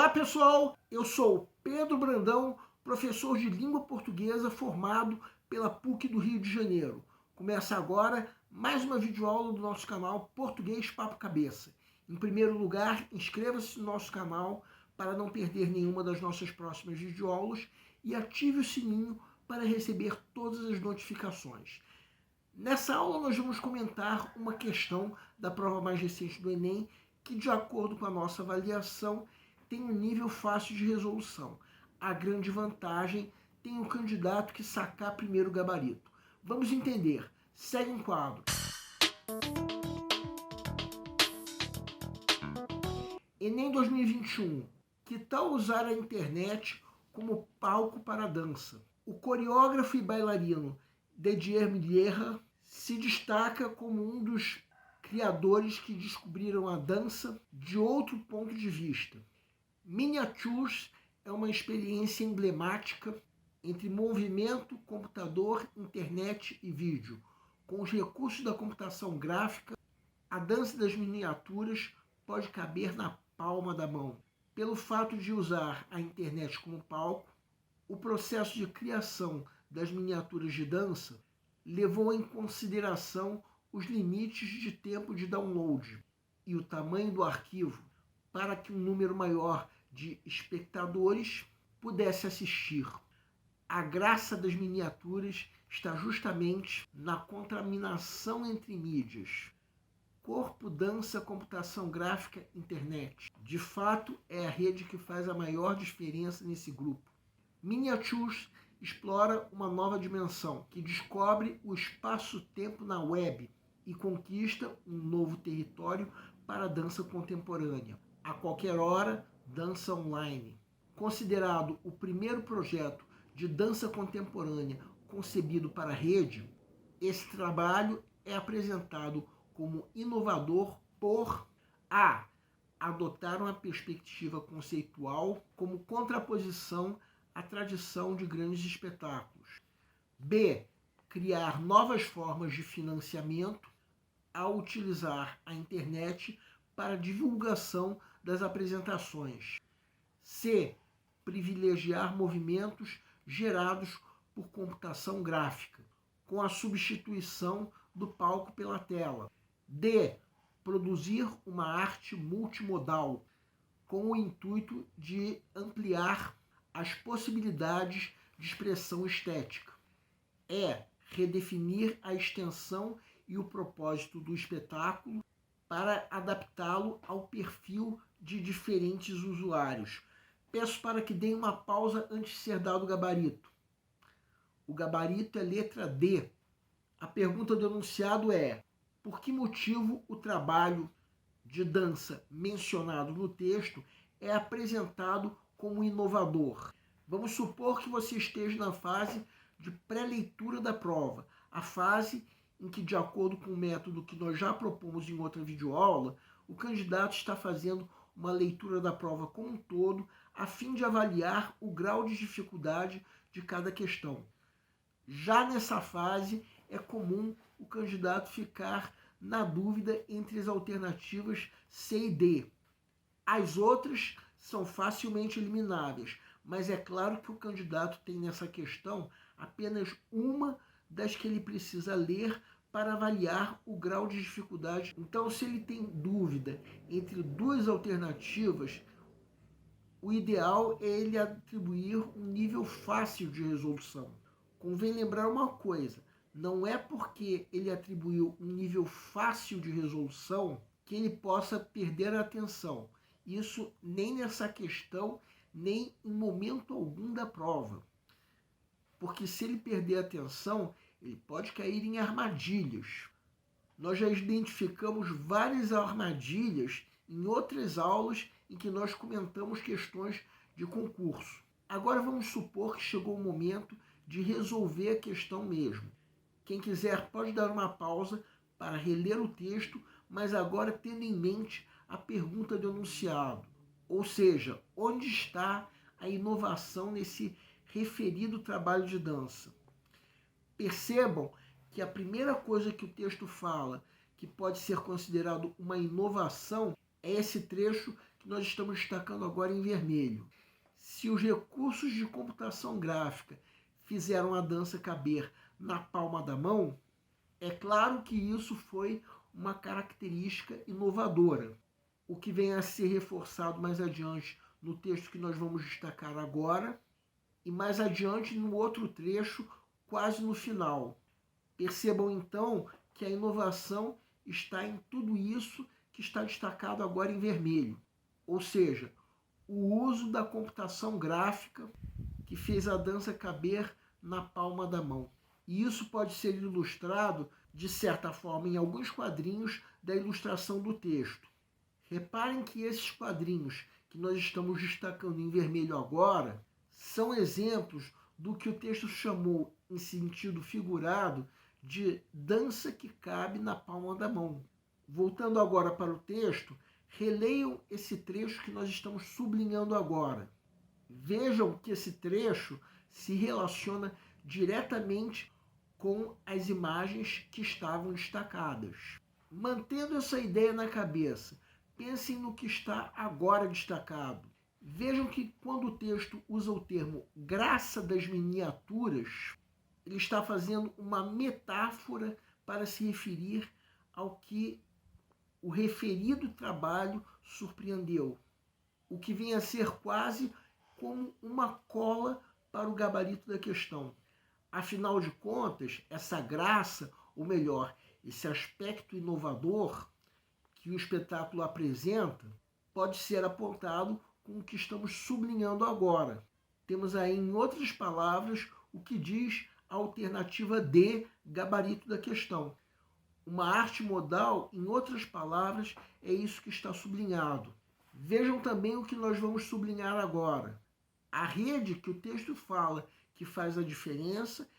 Olá pessoal, eu sou Pedro Brandão, professor de língua portuguesa formado pela PUC do Rio de Janeiro. Começa agora mais uma videoaula do nosso canal Português Papo Cabeça. Em primeiro lugar, inscreva-se no nosso canal para não perder nenhuma das nossas próximas videoaulas e ative o sininho para receber todas as notificações. Nessa aula nós vamos comentar uma questão da prova mais recente do Enem que, de acordo com a nossa avaliação, tem um nível fácil de resolução. A grande vantagem tem o candidato que sacar primeiro o gabarito. Vamos entender. Segue um quadro. Enem 2021. Que tal usar a internet como palco para a dança? O coreógrafo e bailarino Didier Millet se destaca como um dos criadores que descobriram a dança de outro ponto de vista. Miniatures é uma experiência emblemática entre movimento, computador, internet e vídeo. Com os recursos da computação gráfica, a dança das miniaturas pode caber na palma da mão. Pelo fato de usar a internet como palco, o processo de criação das miniaturas de dança levou em consideração os limites de tempo de download e o tamanho do arquivo para que um número maior de espectadores pudesse assistir. A graça das miniaturas está justamente na contaminação entre mídias. Corpo, dança, computação gráfica, internet. De fato, é a rede que faz a maior diferença nesse grupo. Miniatures explora uma nova dimensão, que descobre o espaço-tempo na web e conquista um novo território para a dança contemporânea. A qualquer hora, dança online. Considerado o primeiro projeto de dança contemporânea concebido para a rede, esse trabalho é apresentado como inovador por A. Adotar uma perspectiva conceitual como contraposição à tradição de grandes espetáculos. B. Criar novas formas de financiamento ao utilizar a internet para divulgação das apresentações. C. Privilegiar movimentos gerados por computação gráfica, com a substituição do palco pela tela. D. Produzir uma arte multimodal, com o intuito de ampliar as possibilidades de expressão estética. E. Redefinir a extensão e o propósito do espetáculo para adaptá-lo ao perfil de diferentes usuários. Peço para que deem uma pausa antes de ser dado o gabarito. O gabarito é letra D. A pergunta do enunciado é: por que motivo o trabalho de dança mencionado no texto é apresentado como inovador? Vamos supor que você esteja na fase de pré-leitura da prova, a fase em que, de acordo com o método que nós já propomos em outra videoaula, o candidato está fazendo uma leitura da prova como um todo, a fim de avaliar o grau de dificuldade de cada questão. Já nessa fase, é comum o candidato ficar na dúvida entre as alternativas C e D. As outras são facilmente elimináveis, mas é claro que o candidato tem nessa questão apenas uma das que ele precisa ler para avaliar o grau de dificuldade. Então, se ele tem dúvida entre duas alternativas, o ideal é ele atribuir um nível fácil de resolução. Convém lembrar uma coisa: não é porque ele atribuiu um nível fácil de resolução que ele possa perder a atenção. Isso nem nessa questão, nem em momento algum da prova. Porque se ele perder a atenção, ele pode cair em armadilhas. Nós já identificamos várias armadilhas em outras aulas em que nós comentamos questões de concurso. Agora vamos supor que chegou o momento de resolver a questão mesmo. Quem quiser pode dar uma pausa para reler o texto, mas agora tendo em mente a pergunta do enunciado. Ou seja, onde está a inovação nesse referido trabalho de dança? Percebam que a primeira coisa que o texto fala que pode ser considerado uma inovação é esse trecho que nós estamos destacando agora em vermelho. Se os recursos de computação gráfica fizeram a dança caber na palma da mão, é claro que isso foi uma característica inovadora, o que vem a ser reforçado mais adiante no texto que nós vamos destacar agora e mais adiante no outro trecho, quase no final. Percebam então que a inovação está em tudo isso que está destacado agora em vermelho, ou seja, o uso da computação gráfica que fez a dança caber na palma da mão. E isso pode ser ilustrado, de certa forma, em alguns quadrinhos da ilustração do texto. Reparem que esses quadrinhos que nós estamos destacando em vermelho agora são exemplos do que o texto chamou, em sentido figurado, de dança que cabe na palma da mão. Voltando agora para o texto, releiam esse trecho que nós estamos sublinhando agora. Vejam que esse trecho se relaciona diretamente com as imagens que estavam destacadas. Mantendo essa ideia na cabeça, pensem no que está agora destacado. Vejam que quando o texto usa o termo graça das miniaturas, ele está fazendo uma metáfora para se referir ao que o referido trabalho surpreendeu, o que vem a ser quase como uma cola para o gabarito da questão. Afinal de contas, essa graça, ou melhor, esse aspecto inovador que o espetáculo apresenta, pode ser apontado com o que estamos sublinhando agora. Temos aí, em outras palavras, o que diz a alternativa D, gabarito da questão. Uma arte modal, em outras palavras, é isso que está sublinhado. Vejam também o que nós vamos sublinhar agora. A rede que o texto fala que faz a diferença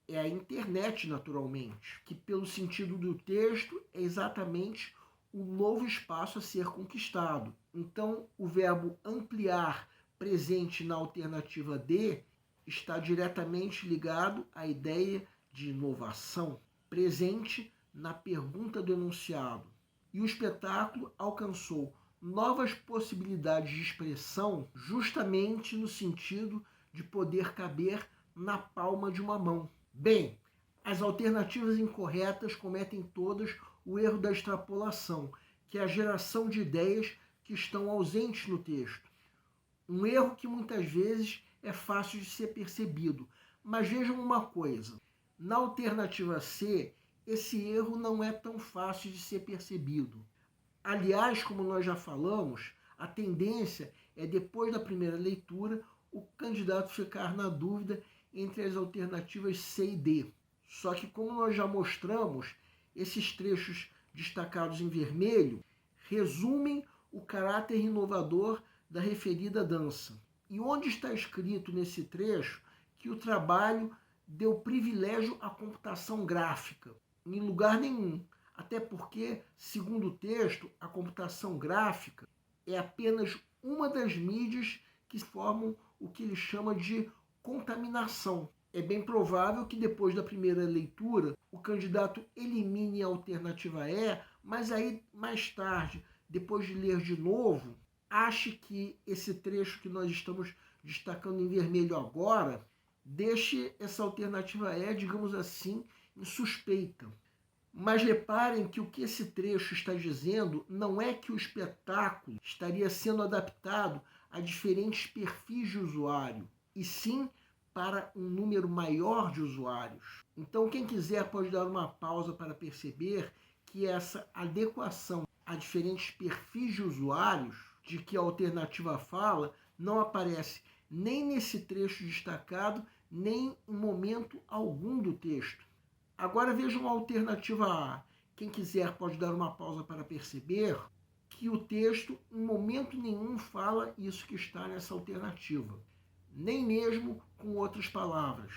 é a internet, naturalmente, que pelo sentido do texto é exatamente o novo espaço a ser conquistado. Então, o verbo ampliar, presente na alternativa D, está diretamente ligado à ideia de inovação, presente na pergunta do enunciado. E o espetáculo alcançou novas possibilidades de expressão justamente no sentido de poder caber na palma de uma mão. Bem, as alternativas incorretas cometem todas o erro da extrapolação, que é a geração de ideias que estão ausentes no texto. Um erro que muitas vezes é fácil de ser percebido. Mas vejam uma coisa, na alternativa C, esse erro não é tão fácil de ser percebido. Aliás, como nós já falamos, a tendência é, depois da primeira leitura, o candidato ficar na dúvida entre as alternativas C e D. Só que, como nós já mostramos, esses trechos destacados em vermelho resumem o caráter inovador da referida dança. E onde está escrito nesse trecho que o trabalho deu privilégio à computação gráfica? Em lugar nenhum. Até porque, segundo o texto, a computação gráfica é apenas uma das mídias que formam o que ele chama de contaminação. É bem provável que depois da primeira leitura o candidato elimine a alternativa E, mas aí mais tarde, depois de ler de novo, ache que esse trecho que nós estamos destacando em vermelho agora deixe essa alternativa E, digamos assim, em suspeita. Mas reparem que o que esse trecho está dizendo não é que o espetáculo estaria sendo adaptado a diferentes perfis de usuário, e sim para um número maior de usuários. Então, quem quiser pode dar uma pausa para perceber que essa adequação a diferentes perfis de usuários, de que a alternativa fala, não aparece nem nesse trecho destacado, nem em momento algum do texto. Agora vejam a alternativa A. Quem quiser pode dar uma pausa para perceber que o texto em momento nenhum fala isso que está nessa alternativa, nem mesmo com outras palavras.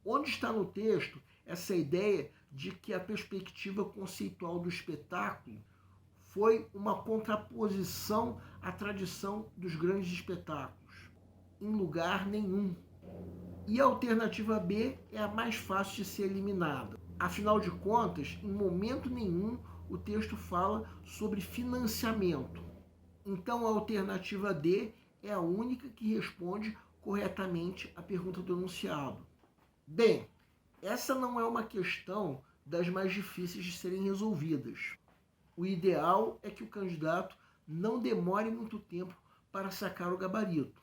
Onde está no texto essa ideia de que a perspectiva conceitual do espetáculo foi uma contraposição à tradição dos grandes espetáculos? Em lugar nenhum. E a alternativa B é a mais fácil de ser eliminada. Afinal de contas, em momento nenhum o texto fala sobre financiamento. Então a alternativa D é a única que responde corretamente a pergunta do enunciado. Bem, essa não é uma questão das mais difíceis de serem resolvidas. O ideal é que o candidato não demore muito tempo para sacar o gabarito,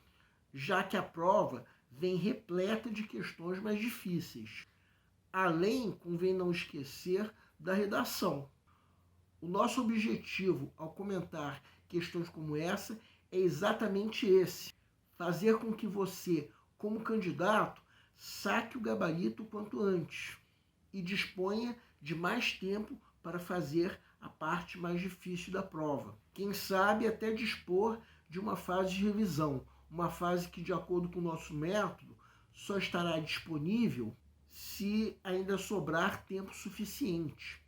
já que a prova vem repleta de questões mais difíceis. Além, convém não esquecer da redação. O nosso objetivo ao comentar questões como essa é exatamente esse: fazer com que você, como candidato, saque o gabarito o quanto antes e disponha de mais tempo para fazer a parte mais difícil da prova. Quem sabe até dispor de uma fase de revisão, uma fase que, de acordo com o nosso método, só estará disponível se ainda sobrar tempo suficiente.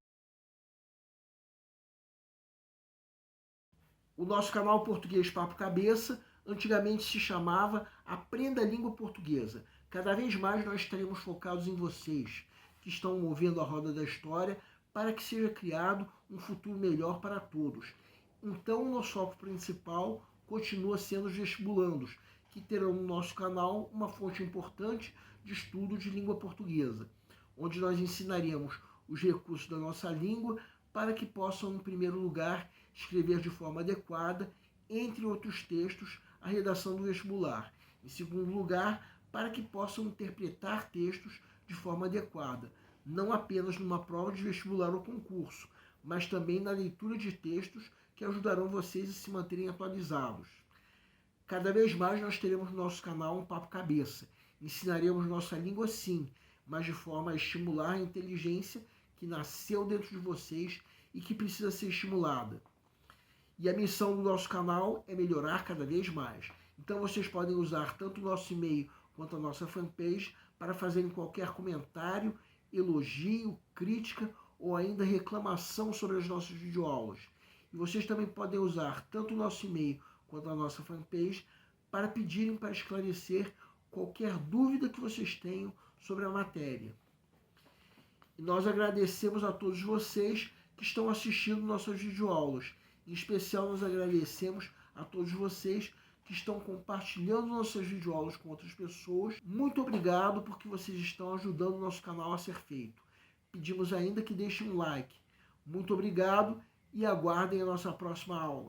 O nosso canal Português Papo Cabeça antigamente se chamava Aprenda a Língua Portuguesa. Cada vez mais nós estaremos focados em vocês, que estão movendo a roda da história para que seja criado um futuro melhor para todos. Então, o nosso foco principal continua sendo os vestibulandos, que terão no nosso canal uma fonte importante de estudo de língua portuguesa, onde nós ensinaremos os recursos da nossa língua para que possam, em primeiro lugar, escrever de forma adequada, entre outros textos, a redação do vestibular. Em segundo lugar, para que possam interpretar textos de forma adequada, não apenas numa prova de vestibular ou concurso, mas também na leitura de textos que ajudarão vocês a se manterem atualizados. Cada vez mais nós teremos no nosso canal um Papo Cabeça. Ensinaremos nossa língua sim, mas de forma a estimular a inteligência que nasceu dentro de vocês e que precisa ser estimulada. E a missão do nosso canal é melhorar cada vez mais. Então vocês podem usar tanto o nosso e-mail quanto a nossa fanpage para fazerem qualquer comentário, elogio, crítica ou ainda reclamação sobre as nossas videoaulas. E vocês também podem usar tanto o nosso e-mail quanto a nossa fanpage para pedirem para esclarecer qualquer dúvida que vocês tenham sobre a matéria. E nós agradecemos a todos vocês que estão assistindo nossas videoaulas. Em especial, nós agradecemos a todos vocês que estão compartilhando nossas videoaulas com outras pessoas. Muito obrigado porque vocês estão ajudando o nosso canal a ser feito. Pedimos ainda que deixem um like. Muito obrigado e aguardem a nossa próxima aula.